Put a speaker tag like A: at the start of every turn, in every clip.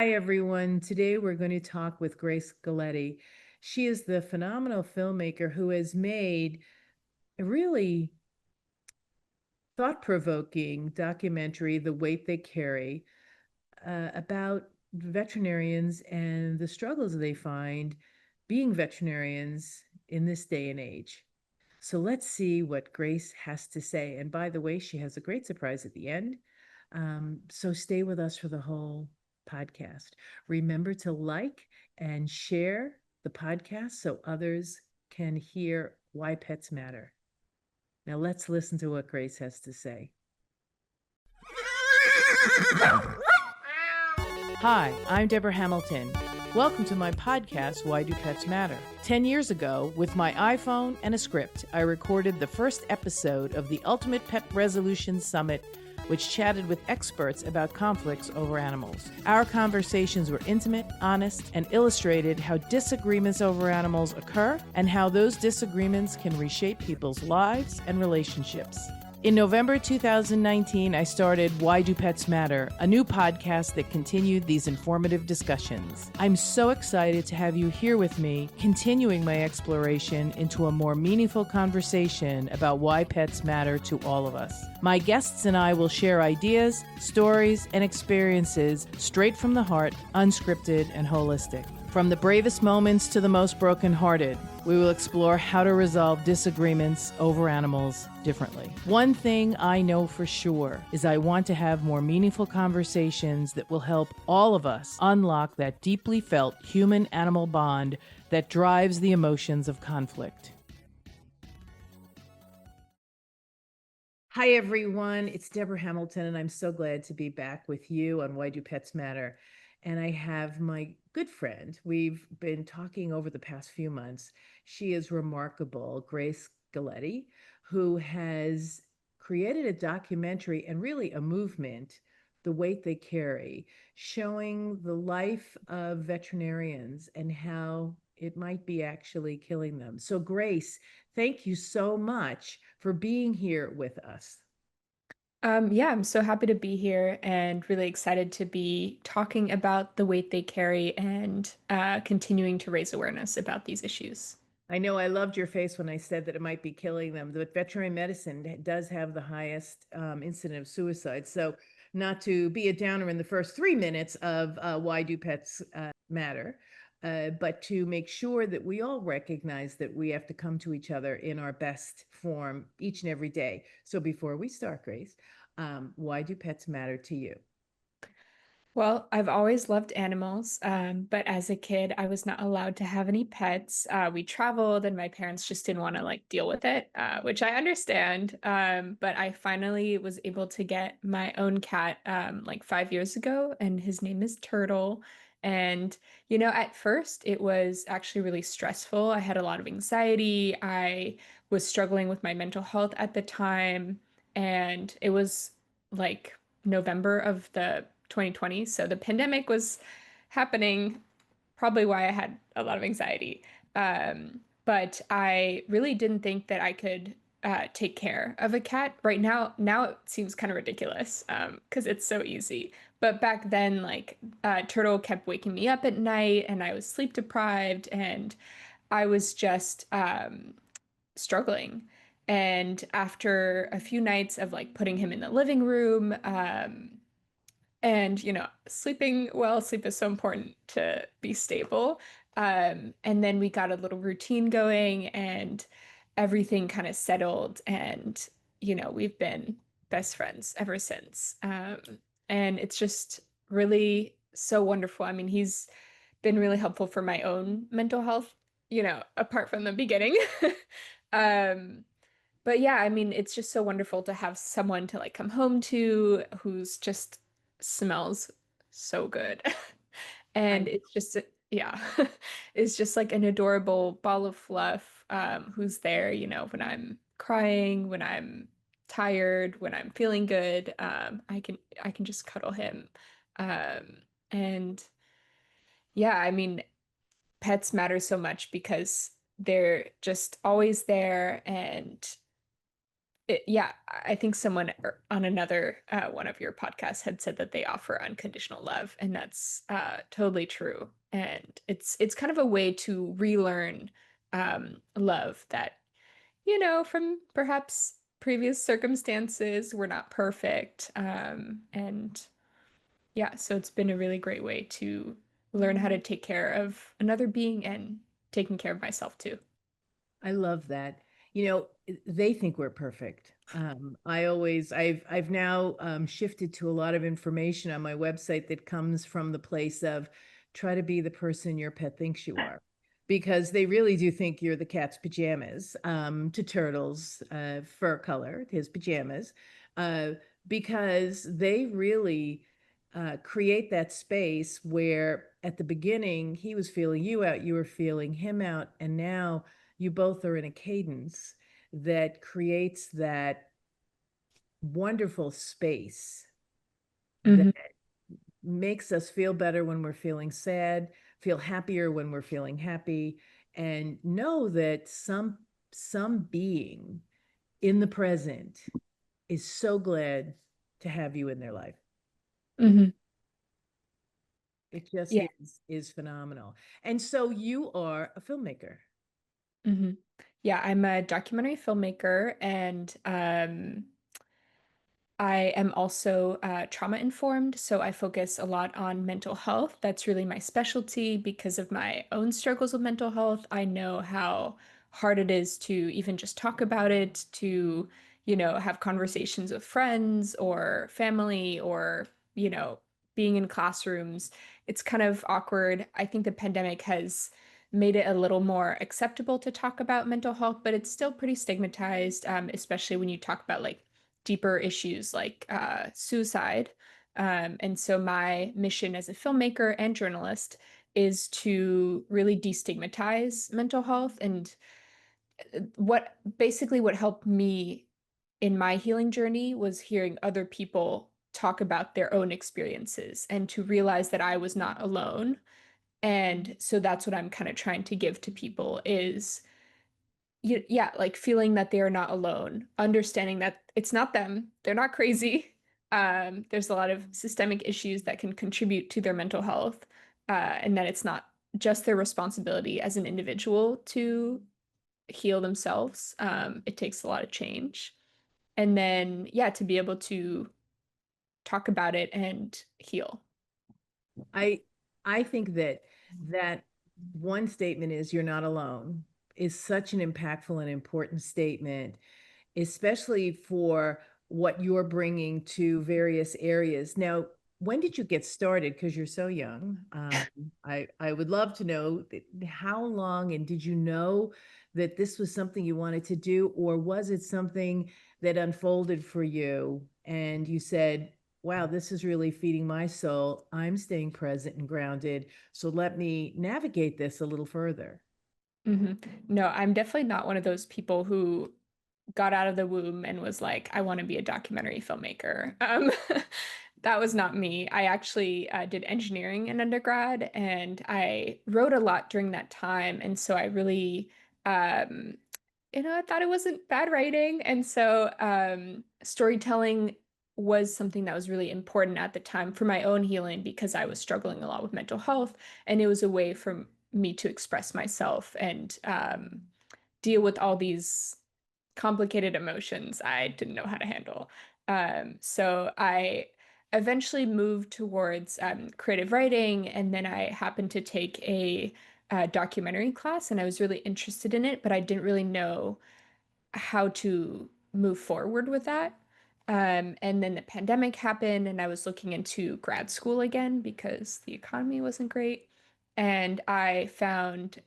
A: Hi, everyone. Today we're going to talk with Grace Galletti. She is the phenomenal filmmaker who has made a really thought-provoking documentary, The Weight They Carry, about veterinarians and the struggles they find being veterinarians in this day and age. So let's see what Grace has to say. And by the way, she has a great surprise at the end. So stay with us for the whole podcast. Remember to like and share the podcast so others can hear why pets matter. Now let's listen to what Grace has to say. Hi, I'm Deborah Hamilton. Welcome to my podcast, Why Do Pets Matter? 10 years ago, with my iPhone and a script, I recorded the first episode of the Ultimate Pet Resolution Summit, which chatted with experts about conflicts over animals. Our conversations were intimate, honest, and illustrated how disagreements over animals occur and how those disagreements can reshape people's lives and relationships. In November 2019, I started Why Do Pets Matter, a new podcast that continued these informative discussions. I'm so excited to have you here with me, continuing my exploration into a more meaningful conversation about why pets matter to all of us. My guests and I will share ideas, stories, and experiences straight from the heart, unscripted and holistic. From the bravest moments to the most brokenhearted, we will explore how to resolve disagreements over animals differently. One thing I know for sure is I want to have more meaningful conversations that will help all of us unlock that deeply felt human-animal bond that drives the emotions of conflict. Hi, everyone. It's Deborah Hamilton, and I'm so glad to be back with you on Why Do Pets Matter? And I have my good friend. We've been talking over the past few months. She is remarkable, Grace Galletti, who has created a documentary and really a movement, The Weight They Carry, showing the life of veterinarians and how it might be actually killing them. So, Grace, thank you so much for being here with us.
B: Yeah, I'm so happy to be here and really excited to be talking about the weight they carry and continuing to raise awareness about these issues.
A: I know I loved your face when I said that it might be killing them, but veterinary medicine does have the highest incident of suicide. So, not to be a downer in the first 3 minutes of Why Do Pets Matter, but to make sure that we all recognize that we have to come to each other in our best form each and every day. So, before we start, Grace, why do pets matter to you?
B: Well, I've always loved animals, but as a kid, I was not allowed to have any pets. We traveled, and my parents just didn't want to deal with it, which I understand. But I finally was able to get my own cat 5 years ago, and his name is Turtle. And at first it was actually really stressful. I had a lot of anxiety. I was struggling with my mental health at the time, and it was like November of the 2020. So the pandemic was happening, probably why I had a lot of anxiety. But I really didn't think that I could take care of a cat. Right now it seems kind of ridiculous because it's so easy. But back then, Turtle kept waking me up at night and I was sleep deprived and I was just struggling. And after a few nights of putting him in the living room, and sleeping well, sleep is so important to be stable. And then we got a little routine going and everything kind of settled and we've been best friends ever since. And it's just really so wonderful. I mean, he's been really helpful for my own mental health, apart from the beginning. um but yeah, I mean, it's just so wonderful to have someone to come home to who's just smells so good. And
A: I
B: it's just, yeah, it's just like an adorable ball of fluff who's there, when I'm crying, when I'm tired, when I'm feeling good. I can just cuddle him. And yeah, I mean, pets matter so much because they're just always there and Yeah, I think someone on another one of your podcasts had said that they offer unconditional love, and that's totally true. And it's kind of a way to relearn love that, from perhaps previous circumstances were not perfect. And yeah, so it's been a really great way to learn how to take care of another being and taking care of myself too.
A: I love that. They think we're perfect. I've now shifted to a lot of information on my website that comes from the place of try to be the person your pet thinks you are, because they really do think you're the cat's pajamas, to Turtle's fur color, his pajamas, uh, because they really create that space where at the beginning he was feeling you out, you were feeling him out, and now you both are in a cadence that creates that wonderful space that
B: Hmm.
A: makes us feel better when we're feeling sad, feel happier when we're feeling happy, and know that some being in the present is so glad to have you in their life.
B: Hmm.
A: It just
B: Yeah.
A: is phenomenal. And so you are a filmmaker.
B: Hmm. Yeah, I'm a documentary filmmaker, and I am also trauma informed, so I focus a lot on mental health. That's really my specialty because of my own struggles with mental health. I know how hard it is to even just talk about it, to, have conversations with friends or family or, being in classrooms. It's kind of awkward. I think the pandemic has made it a little more acceptable to talk about mental health, but it's still pretty stigmatized, especially when you talk about like deeper issues like suicide. And so my mission as a filmmaker and journalist is to really destigmatize mental health. And what helped me in my healing journey was hearing other people talk about their own experiences and to realize that I was not alone. And so that's what I'm kind of trying to give to people is yeah, like feeling that they are not alone, understanding that it's not them, they're not crazy. There's a lot of systemic issues that can contribute to their mental health, and that it's not just their responsibility as an individual to heal themselves. It takes a lot of change. And then, yeah, to be able to talk about it and heal.
A: I I think that one statement is you're not alone is such an impactful and important statement, especially for what you're bringing to various areas. Now, when did you get started? Because you're so young. I would love to know how long, and did you know that this was something you wanted to do, or was it something that unfolded for you and you said, wow, this is really feeding my soul. I'm staying present and grounded. So let me navigate this a little further.
B: Hmm. No, I'm definitely not one of those people who got out of the womb and was like, I want to be a documentary filmmaker. That was not me. I actually did engineering in undergrad and I wrote a lot during that time. And so I really, um, I thought it wasn't bad writing. And so storytelling was something that was really important at the time for my own healing because I was struggling a lot with mental health. And it was a way for me to express myself and deal with all these complicated emotions I didn't know how to handle. So I eventually moved towards creative writing, and then I happened to take a documentary class, and I was really interested in it, but I didn't really know how to move forward with that. And then the pandemic happened, and I was looking into grad school again because the economy wasn't great. And I found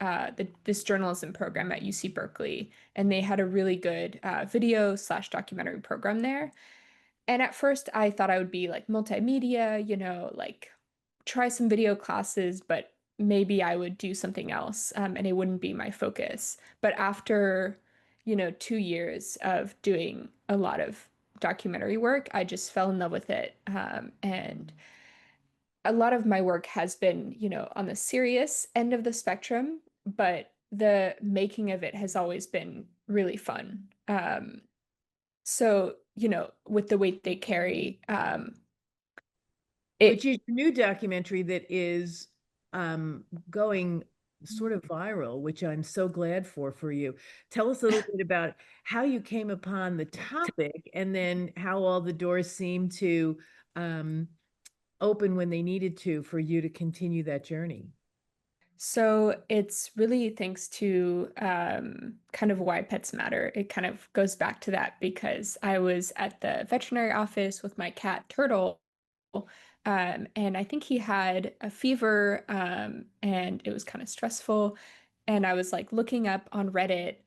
B: this journalism program at UC Berkeley, and they had a really good video/documentary program there. And at first, I thought I would be like multimedia, like try some video classes, but maybe I would do something else, and it wouldn't be my focus. But after, 2 years of doing a lot of documentary work, I just fell in love with it. And a lot of my work has been, on the serious end of the spectrum, but the making of it has always been really fun. So, with the weight they carry,
A: Which
B: it
A: is a new documentary that is going sort of viral, which I'm so glad for you. Tell us a little bit about how you came upon the topic and then how all the doors seemed to um, open when they needed to for you to continue that journey.
B: So it's really thanks to kind of why pets matter. It kind of goes back to that because I was at the veterinary office with my cat Turtle, and I think he had a fever, and it was kind of stressful. And I was like looking up on Reddit,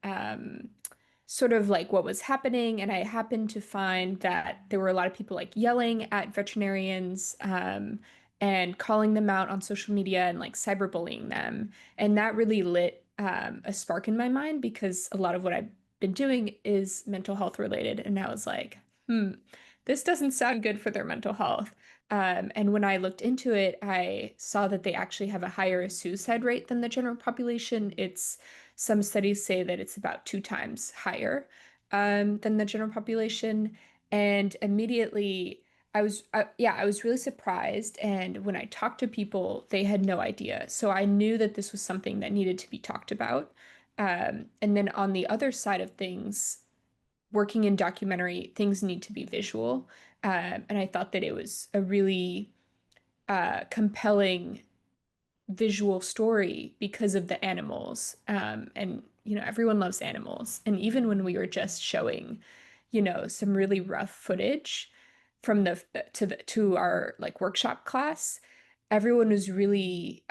B: sort of like what was happening, and I happened to find that there were a lot of people like yelling at veterinarians, and calling them out on social media and like cyberbullying them. And that really lit a spark in my mind because a lot of what I've been doing is mental health related. And I was like, this doesn't sound good for their mental health. And when I looked into it, I saw that they actually have a higher suicide rate than the general population. Some studies say that it's about 2 times higher than the general population. And immediately, I was really surprised. And when I talked to people, they had no idea. So I knew that this was something that needed to be talked about. And then on the other side of things, working in documentary, things need to be visual. And I thought that it was a really compelling visual story because of the animals. And, everyone loves animals. And even when we were just showing, some really rough footage from to our like workshop class, everyone was really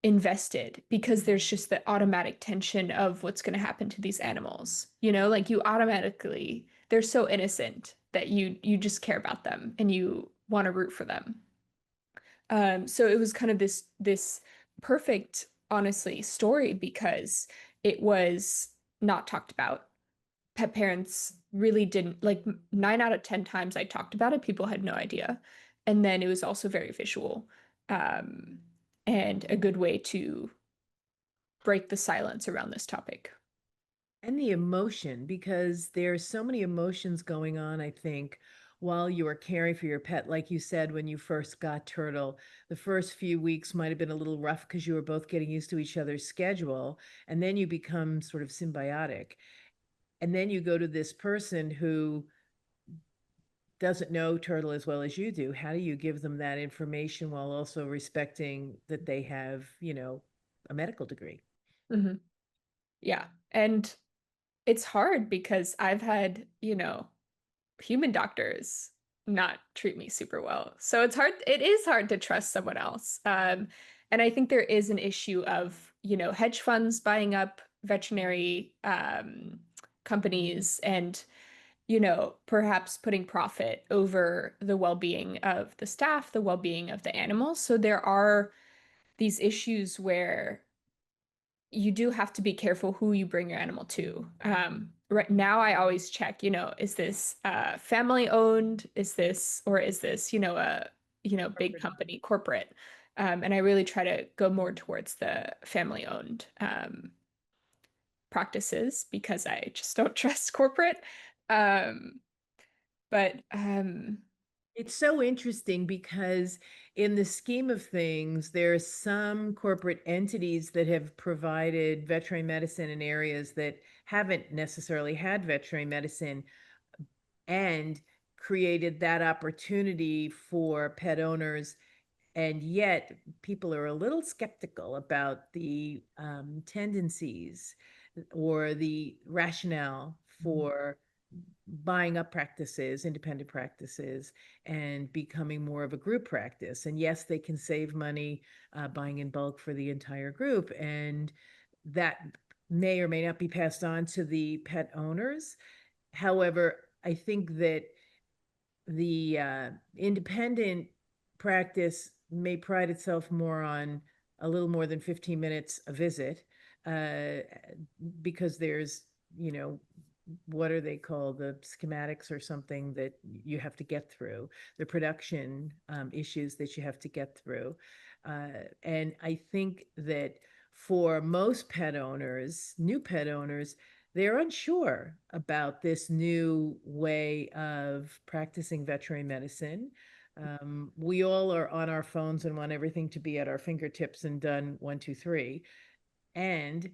B: invested because there's just the automatic tension of what's going to happen to these animals. Like you automatically, they're so innocent that you just care about them and you want to root for them. So it was kind of this perfect, honestly, story because it was not talked about. Pet parents really didn't like 9 out of 10 times I talked about it, people had no idea. And then it was also very visual, um, and a good way to break the silence around this topic.
A: And the emotion, because there's so many emotions going on, I think, while you are caring for your pet. Like you said, when you first got Turtle, the first few weeks might have been a little rough because you were both getting used to each other's schedule. And then you become sort of symbiotic. And then you go to this person who doesn't know Turtle as well as you do. How do you give them that information while also respecting that they have, a medical degree?
B: Mhm. Yeah. And it's hard because I've had, human doctors not treat me super well. So it is hard to trust someone else. And I think there is an issue of, hedge funds buying up veterinary companies and, perhaps putting profit over the well-being of the staff, the well-being of the animals. So there are these issues where you do have to be careful who you bring your animal to. Right now, I always check, is this family owned? Is this, a, big company, corporate? And I really try to go more towards the family owned practices because I just don't trust corporate. Um, but
A: It's so interesting because, in the scheme of things, there are some corporate entities that have provided veterinary medicine in areas that haven't necessarily had veterinary medicine and created that opportunity for pet owners. And yet, people are a little skeptical about the tendencies or the rationale for buying up practices, independent practices, and becoming more of a group practice. And yes, they can save money buying in bulk for the entire group. And that may or may not be passed on to the pet owners. However, I think that the independent practice may pride itself more on a little more than 15 minutes a visit, uh, because there's, you know, what are they called? The schematics or something that you have to get through, the production issues that you have to get through. And I think that for most pet owners, new pet owners, they're unsure about this new way of practicing veterinary medicine. We all are on our phones and want everything to be at our fingertips and done one, two, three. And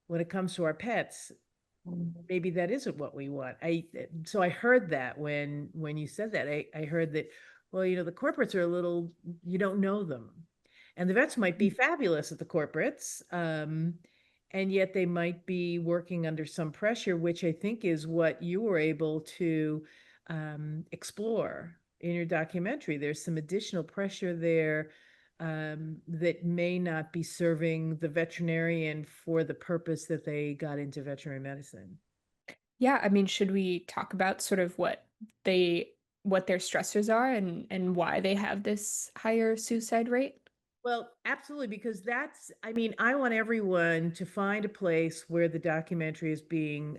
A: when it comes to our pets, maybe that isn't what we want. So I heard that when you said that, I heard that, well, the corporates are a little, you don't know them. And the vets might be fabulous at the corporates, and yet they might be working under some pressure, which I think is what you were able to explore in your documentary. There's some additional pressure there that may not be serving the veterinarian for the purpose that they got into veterinary medicine.
B: Yeah, I mean, should we talk about sort of what their stressors are and why they have this higher suicide rate?
A: Well, absolutely, because I mean, I want everyone to find a place where the documentary is being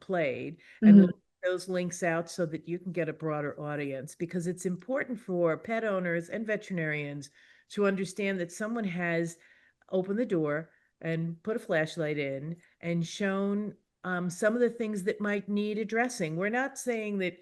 A: played, and we'll
B: Hmm.
A: get those links out so that you can get a broader audience, because it's important for pet owners and veterinarians to understand that someone has opened the door and put a flashlight in and shown some of the things that might need addressing. We're not saying that,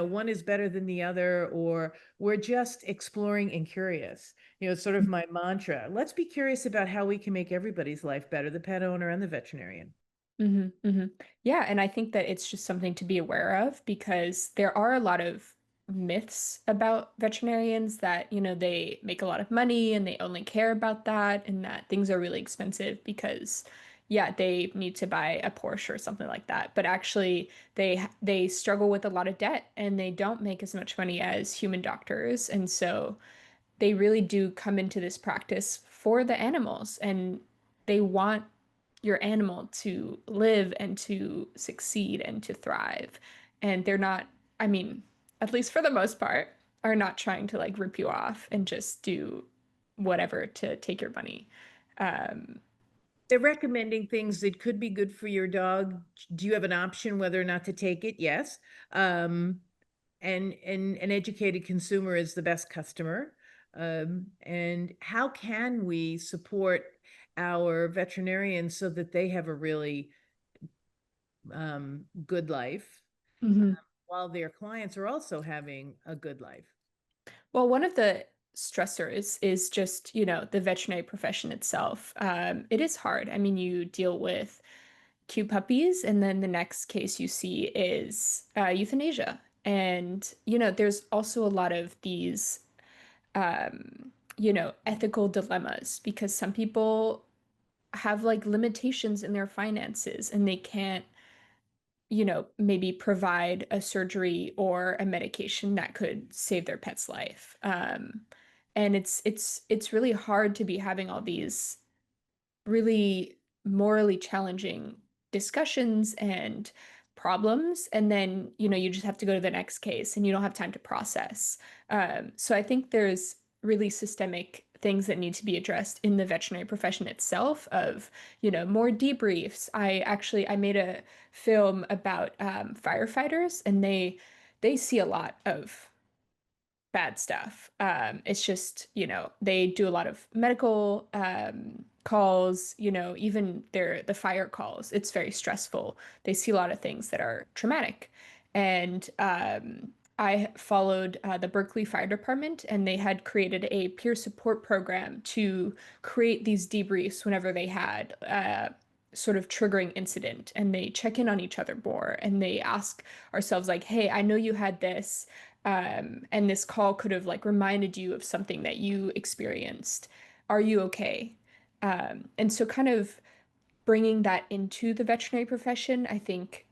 A: one is better than the other, or we're just exploring and curious. It's sort of my mantra. Let's be curious about how we can make everybody's life better, the pet owner and the veterinarian.
B: Hmm. Hmm. Yeah, and I think that it's just something to be aware of because there are a lot of myths about veterinarians that, they make a lot of money and they only care about that and that things are really expensive because yeah, they need to buy a Porsche or something like that. But actually they struggle with a lot of debt and they don't make as much money as human doctors. And so they really do come into this practice for the animals and they want your animal to live and to succeed and to thrive. And they're not, I mean, at least for the most part, are not trying to like rip you off and just do whatever to take your money. Um,
A: They're recommending things that could be good for your dog. Do you have an option whether or not to take it? Yes. And an educated consumer is the best customer. And how can we support our veterinarians so that they have a really good life,
B: mhm.
A: while their clients are also having a good life?
B: Well, one of the stressors is just, the veterinary profession itself. It is hard. I mean, you deal with cute puppies, and then the next case you see is euthanasia. And, there's also a lot of these, ethical dilemmas because some people have like limitations in their finances and they can't, maybe provide a surgery or a medication that could save their pet's life. And it's really hard to be having all these really morally challenging discussions and problems. And then, you just have to go to the next case and you don't have time to process. So I think there's really systemic things that need to be addressed in the veterinary profession itself of, more debriefs. I made a film about firefighters and they see a lot of bad stuff. It's just, they do a lot of medical calls, even the fire calls. It's very stressful. They see a lot of things that are traumatic. And I followed the Berkeley Fire Department, and they had created a peer support program to create these debriefs whenever they had sort of triggering incident, and they check in on each other more, and they ask ourselves like, "Hey, I know you had this." And this call could have like reminded you of something that you experienced. Are you okay? And so, kind of bringing that into the veterinary profession, I think,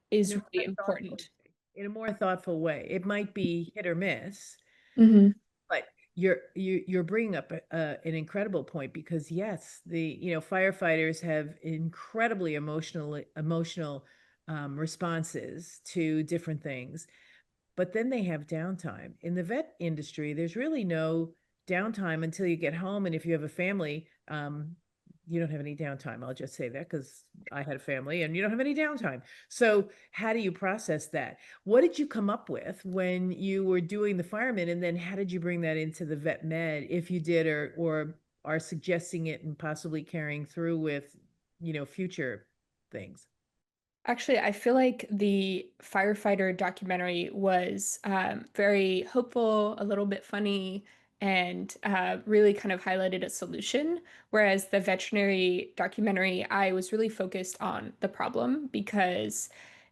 A: In a
B: is really
A: more thoughtful
B: important.
A: in a more thoughtful way. It might be hit or miss,
B: Hmm.
A: but you're bringing up an incredible point, because yes, the firefighters have incredibly emotional responses to different things. But then they have downtime. In the vet industry, there's really no downtime until you get home. And if you have a family, you don't have any downtime. I'll just say that because I had a family and you don't have any downtime. So, how do you process that? What did you come up with when you were doing the fireman? And then how did you bring that into the vet med, if you did, or are suggesting it and possibly carrying through with, future things?
B: Actually, I feel like the firefighter documentary was very hopeful, a little bit funny, and really kind of highlighted a solution. Whereas the veterinary documentary, I was really focused on the problem because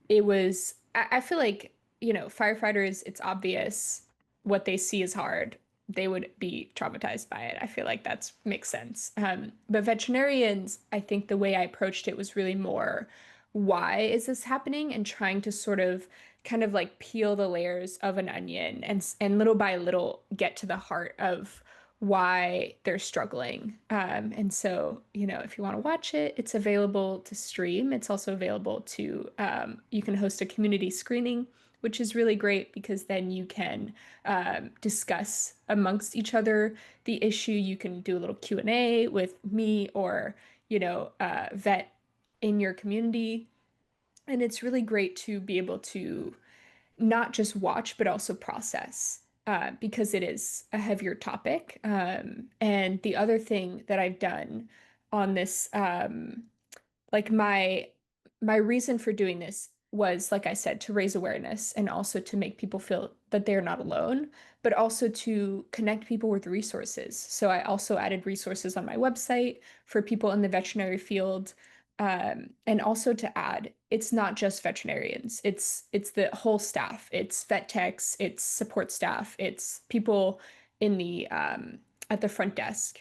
B: I feel like, firefighters, it's obvious what they see is hard. They would be traumatized by it. I feel like that makes sense. But veterinarians, I think the way I approached it was really more, why is this happening? And trying to sort of kind of like peel the layers of an onion and little by little get to the heart of why they're struggling. And so, if you want to watch it, it's available to stream. It's also available to, you can host a community screening, which is really great because then you can discuss amongst each other the issue. You can do a little Q&A with me or, vet in your community. And it's really great to be able to not just watch, but also process. Because it is a heavier topic. And the other thing that I've done on this, like my reason for doing this was, like I said, to raise awareness and also to make people feel that they're not alone, but also to connect people with resources. So I also added resources on my website for people in the veterinary field. And also to add, it's not just veterinarians, it's the whole staff. It's vet techs, it's support staff, it's people in the at the front desk.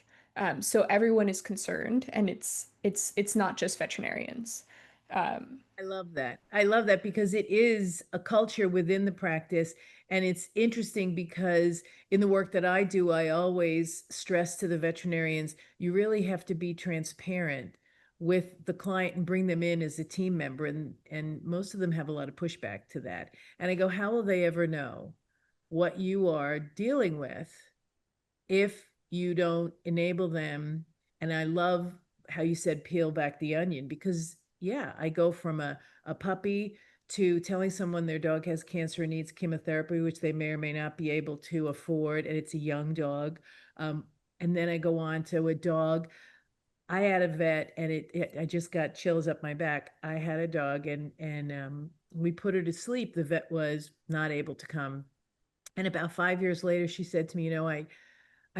B: So everyone is concerned, and it's not just veterinarians.
A: I love that. I love that because it is a culture within the practice. And it's interesting because in the work that I do, I always stress to the veterinarians, you really have to be transparent with the client and bring them in as a team member. And most of them have a lot of pushback to that. And I go, how will they ever know what you are dealing with if you don't enable them? And I love how you said peel back the onion, because yeah, I go from a puppy to telling someone their dog has cancer and needs chemotherapy, which they may or may not be able to afford, and it's a young dog. And then I go on to a dog. I had a vet, and I just got chills up my back. I had a dog, and we put her to sleep. The vet was not able to come, and about 5 years later, she said to me, I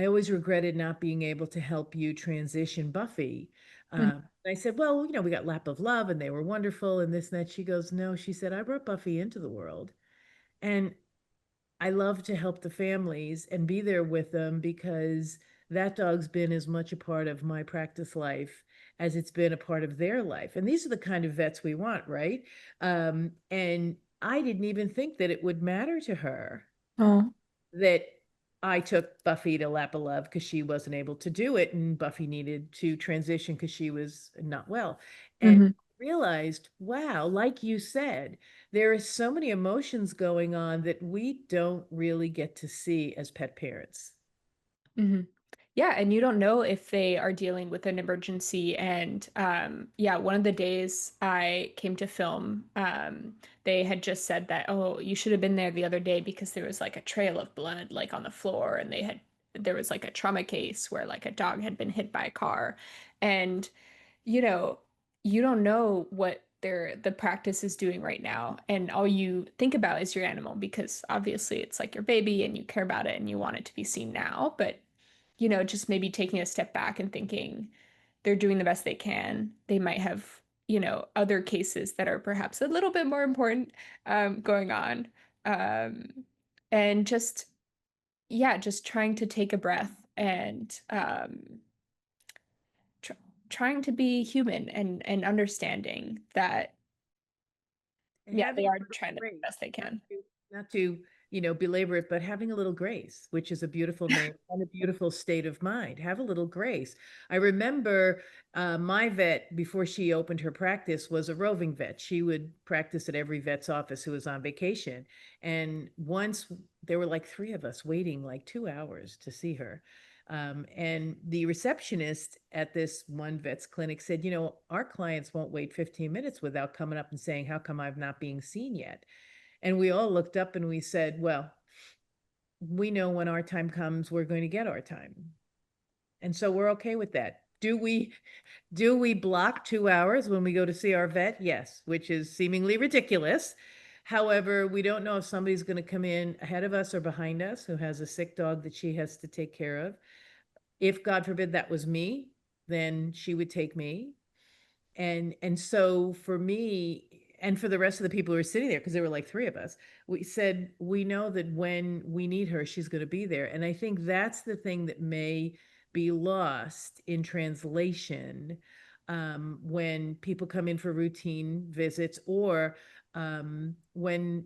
A: always regretted not being able to help you transition Buffy.
B: Mhm,
A: I said, well, we got Lap of Love and they were wonderful and this and that. She goes, no, she said, I brought Buffy into the world. And I love to help the families and be there with them because that dog's been as much a part of my practice life as it's been a part of their life. And these are the kind of vets we want, right? And I didn't even think that it would matter to her
B: oh,
A: that I took Buffy to Lap of Love because she wasn't able to do it, and Buffy needed to transition because she was not well. And
B: mhm,
A: realized, wow, like you said, there are so many emotions going on that we don't really get to see as pet parents.
B: mhm. Yeah, and you don't know if they are dealing with an emergency. And yeah, one of the days I came to film, they had just said that, oh, you should have been there the other day because there was like a trail of blood like on the floor, and there was like a trauma case where like a dog had been hit by a car. And you know, you don't know what the practice is doing right now, and all you think about is your animal because obviously it's like your baby and you care about it and you want it to be seen now. But just maybe taking a step back and thinking they're doing the best they can. They might have, other cases that are perhaps a little bit more important going on. Um, and just, yeah, just trying to take a breath and tr trying to be human and understanding that,
A: And
B: yeah,
A: having
B: they
A: a
B: are
A: little
B: trying the
A: grace,
B: best they can.
A: not to belabor it, but having a little grace, which is a beautiful name and a beautiful state of mind. Have a little grace. I remember my vet, before she opened her practice, was a roving vet. She would practice at every vet's office who was on vacation. And once there were like three of us waiting like 2 hours to see her. And the receptionist at this one vet's clinic said, our clients won't wait 15 minutes without coming up and saying, how come I'm not being seen yet? And we all looked up and we said, well, we know when our time comes, we're going to get our time. And so we're okay with that. Do we block 2 hours when we go to see our vet? Yes, which is seemingly ridiculous. However, we don't know if somebody's going to come in ahead of us or behind us who has a sick dog that she has to take care of. If God forbid that was me, then she would take me. And so for me and for the rest of the people who were sitting there, because there were like three of us, we said we know that when we need her, she's going to be there. And I think that's the thing that may be lost in translation, when people come in for routine visits, or when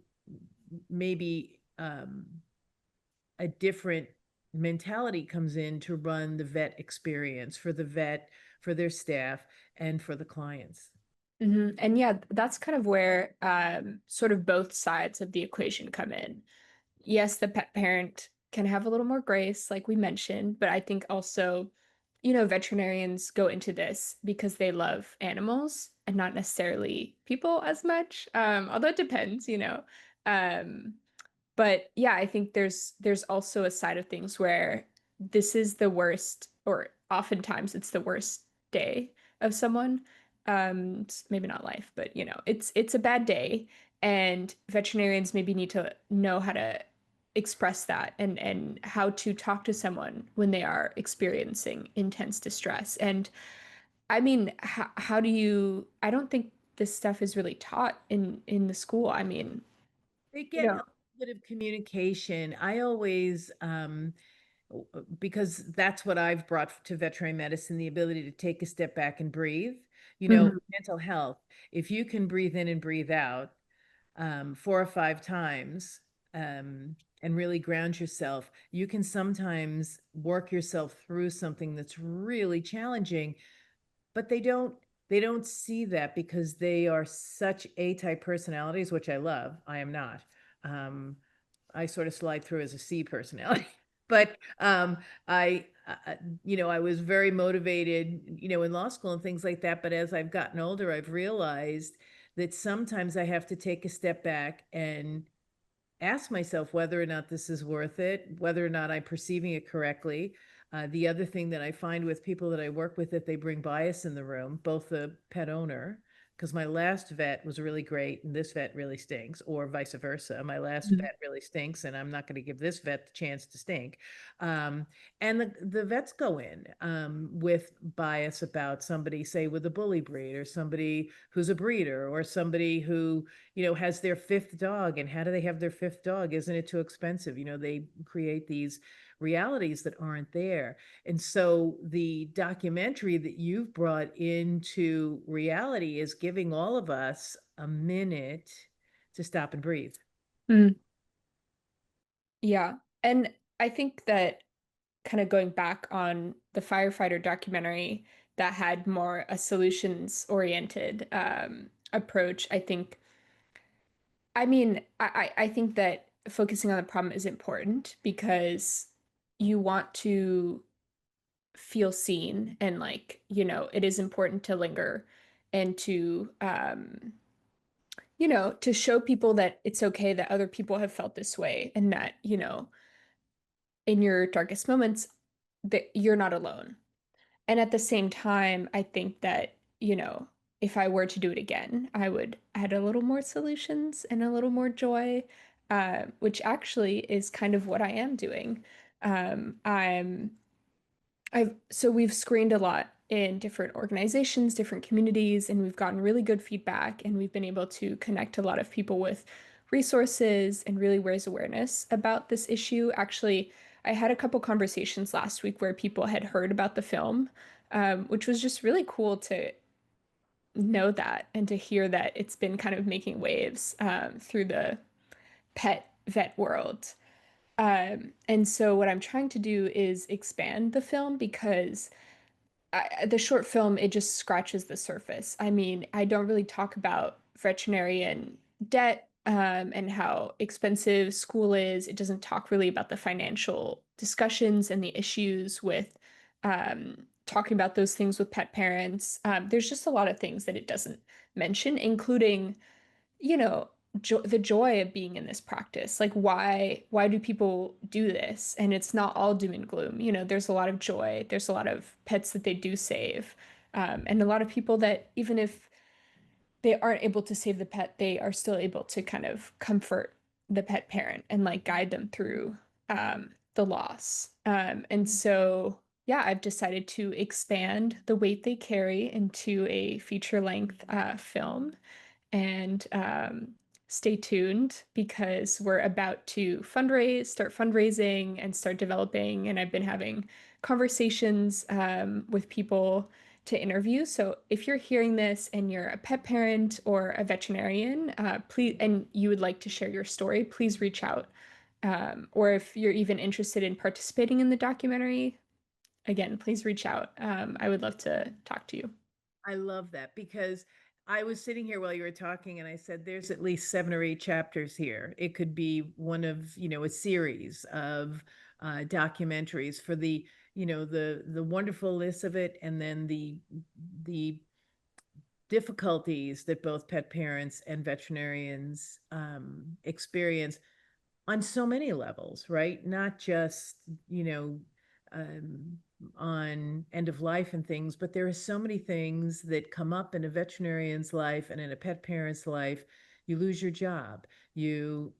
A: maybe a different mentality comes in to run the vet experience for the vet, for their staff, and for the clients.
B: And yeah, that's kind of where sort of both sides of the equation come in. Yes, the pet parent can have a little more grace, like we mentioned, but I think also, veterinarians go into this because they love animals and not necessarily people as much. Although it depends. Um, but yeah, I think there's also a side of things where this is the worst, or oftentimes it's the worst day of someone. Maybe not life, but it's a bad day, and veterinarians maybe need to know how to express that and how to talk to someone when they are experiencing intense distress. And I mean, how do you, I don't think this stuff is really taught in the school. I mean,
A: They
B: you
A: get
B: know,
A: a bit of communication. I always, because that's what I've brought to veterinary medicine, the ability to take a step back and breathe.
B: Mhm.
A: Mental health, if you can breathe in and breathe out 4 or 5 times, and really ground yourself, you can sometimes work yourself through something that's really challenging. But they don't see that because they are such A-type personalities, which I love. I am not. Um, I sort of slide through as a C personality. But I was very motivated, in law school and things like that. But as I've gotten older, I've realized that sometimes I have to take a step back and ask myself whether or not this is worth it, whether or not I'm perceiving it correctly. The other thing that I find with people that I work with, that they bring bias in the room, both the pet owner, because my last vet was really great and this vet really stinks, or vice versa. My last
B: Mhm.
A: vet really stinks and I'm not going to give this vet the chance to stink. Um, and the vets go in with bias about somebody, say, with a bully breed, or somebody who's a breeder, or somebody who has their fifth dog. And how do they have their fifth dog? Isn't it too expensive? They create these realities that aren't there. And so the documentary that you've brought into reality is giving all of us a minute to stop and breathe.
B: Mm. Yeah. And I think that kind of going back on the firefighter documentary that had more a solutions oriented approach, I think that focusing on the problem is important because you want to feel seen, and it is important to linger and to show people that it's okay that other people have felt this way, and that, in your darkest moments, that you're not alone. And at the same time, I think that, if I were to do it again, I would add a little more solutions and a little more joy, which actually is kind of what I am doing. Um, I'm so we've screened a lot in different organizations, different communities, and we've gotten really good feedback, and we've been able to connect a lot of people with resources and really raise awareness about this issue. Actually, I had a couple conversations last week where people had heard about the film, which was just really cool to know that and to hear that it's been kind of making waves through the pet vet world. And so what I'm trying to do is expand the film because the short film, it just scratches the surface. I mean, I don't really talk about veterinarian debt, and how expensive school is. It doesn't talk really about the financial discussions and the issues with talking about those things with pet parents. There's just a lot of things that it doesn't mention, including, the joy of being in this practice. Like why do people do this? And it's not all doom and gloom. You know, there's a lot of joy. There's a lot of pets that they do save. And a lot of people that even if they aren't able to save the pet, they are still able to kind of comfort the pet parent and like guide them through the loss. And so, yeah, I've decided to expand the weight they carry into a feature-length film. And stay tuned because we're about to start fundraising, and start developing. And I've been having conversations with people to interview. So if you're hearing this and you're a pet parent or a veterinarian, please, and you would like to share your story, please reach out. Or if you're even interested in participating in the documentary, again, please reach out. I would love to talk to you.
A: I love that because I was sitting here while you were talking and I said, there's at least 7 or 8 chapters here. It could be one of, a series of documentaries for the wonderfulness of it, and then the difficulties that both pet parents and veterinarians experience on so many levels, right? Not just, um, on end of life and things, but there are so many things that come up in a veterinarian's life and in a pet parent's life. You lose your job. You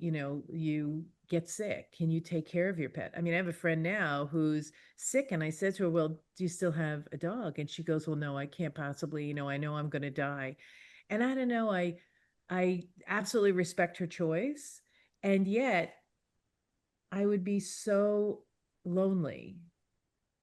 A: get sick. Can you take care of your pet? I mean, I have a friend now who's sick, and I said to her, "Well, do you still have a dog?" And she goes, "Well, no, I can't possibly. I know I'm going to die." And I don't know. I absolutely respect her choice, and yet I would be so lonely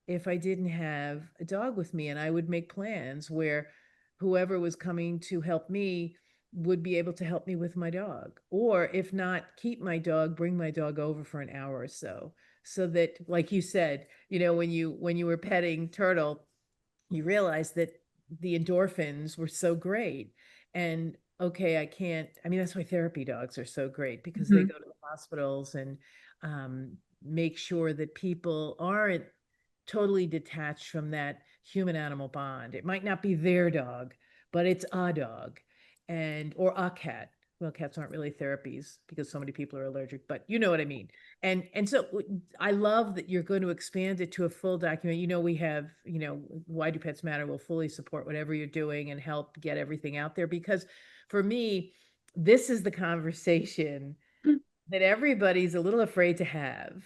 A: if I didn't have a dog with me, and I would make plans where whoever was coming to help me would be able to help me with my dog. Or if not, keep my dog, bring my dog over for an hour or so. So that, like you said, when you were petting Turtle, you realize that the endorphins were so great. And okay, I mean, that's why therapy dogs are so great, because they
B: Mhm.
A: go to the hospitals and make sure that people aren't totally detached from that human animal bond. It might not be their dog, but it's a dog, and or a cat. Well, cats aren't really therapies because so many people are allergic, but you know what I mean. And so I love that you're going to expand it to a full document. We have, Why Do Pets Matter will fully support whatever you're doing and help get everything out there, because for me, this is the conversation that everybody's a little afraid to have,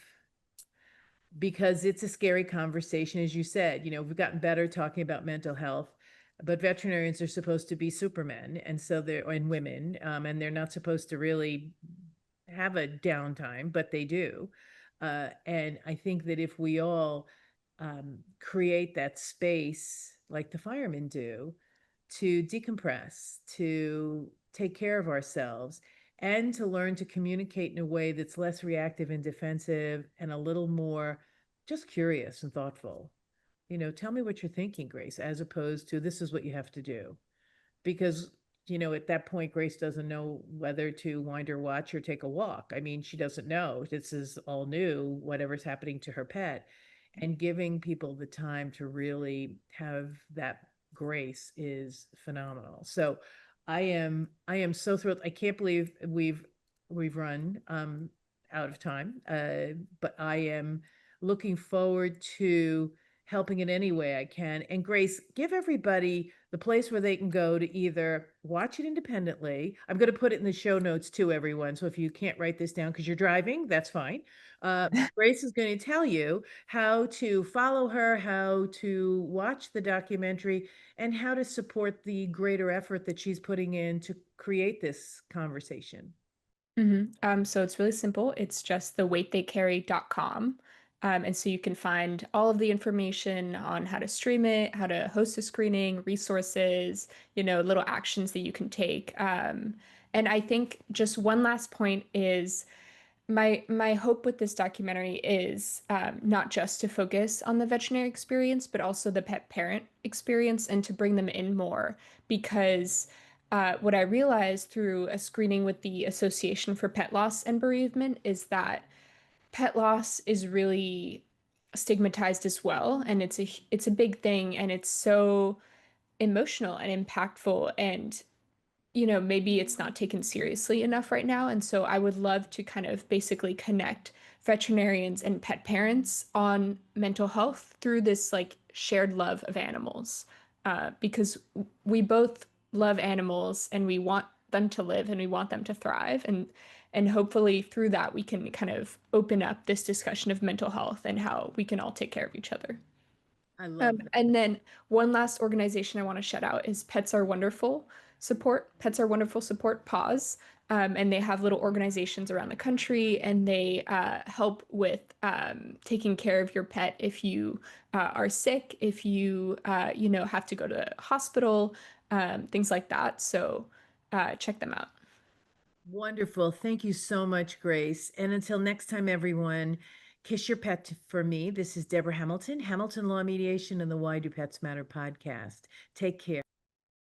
A: because it's a scary conversation. As you said, we've gotten better talking about mental health, but veterinarians are supposed to be supermen, and so they're and women, and they're not supposed to really have a downtime, but they do. And I think that if we all create that space like the firemen do, to decompress, to take care of ourselves, and to learn to communicate in a way that's less reactive and defensive and a little more just curious and thoughtful. Tell me what you're thinking, Grace, as opposed to this is what you have to do. Because, at that point, Grace doesn't know whether to wind her watch or take a walk. I mean, she doesn't know. This is all new, whatever's happening to her pet. And giving people the time to really have that grace is phenomenal. So I am so thrilled. I can't believe we've run out of time. But I am looking forward to helping in any way I can. And Grace, give everybody the place where they can go to either watch it independently. I'm going to put it in the show notes too, everyone. So if you can't write this down because you're driving, that's fine. Grace is going to tell you how to follow her, how to watch the documentary, and how to support the greater effort that she's putting in to create this conversation.
B: So it's really simple. It's just theweighttheycarry.com. And so you can find all of the information on how to stream it, how to host a screening, resources, little actions that you can take. And I think just one last point is my hope with this documentary is not just to focus on the veterinary experience, but also the pet parent experience, and to bring them in more. Because what I realized through a screening with the Association for Pet Loss and Bereavement is that pet loss is really stigmatized as well, and it's a big thing, and it's so emotional and impactful. And maybe it's not taken seriously enough right now. And so I would love to kind of basically connect veterinarians and pet parents on mental health through this like shared love of animals. Because we both love animals and we want them to live and we want them to thrive. And hopefully through that we can kind of open up this discussion of mental health and how we can all take care of each other.
A: I love
B: And then one last organization I want to shout out is Pets Are Wonderful Support. Pets Are Wonderful Support Paws. And they have little organizations around the country, and they help with taking care of your pet if you are sick, if you have to go to the hospital, things like that. So check them out.
A: Wonderful. Thank you so much, Grace. And until next time, everyone, kiss your pet for me. This is Deborah Hamilton, Hamilton Law Mediation and the Why Do Pets Matter podcast. Take care.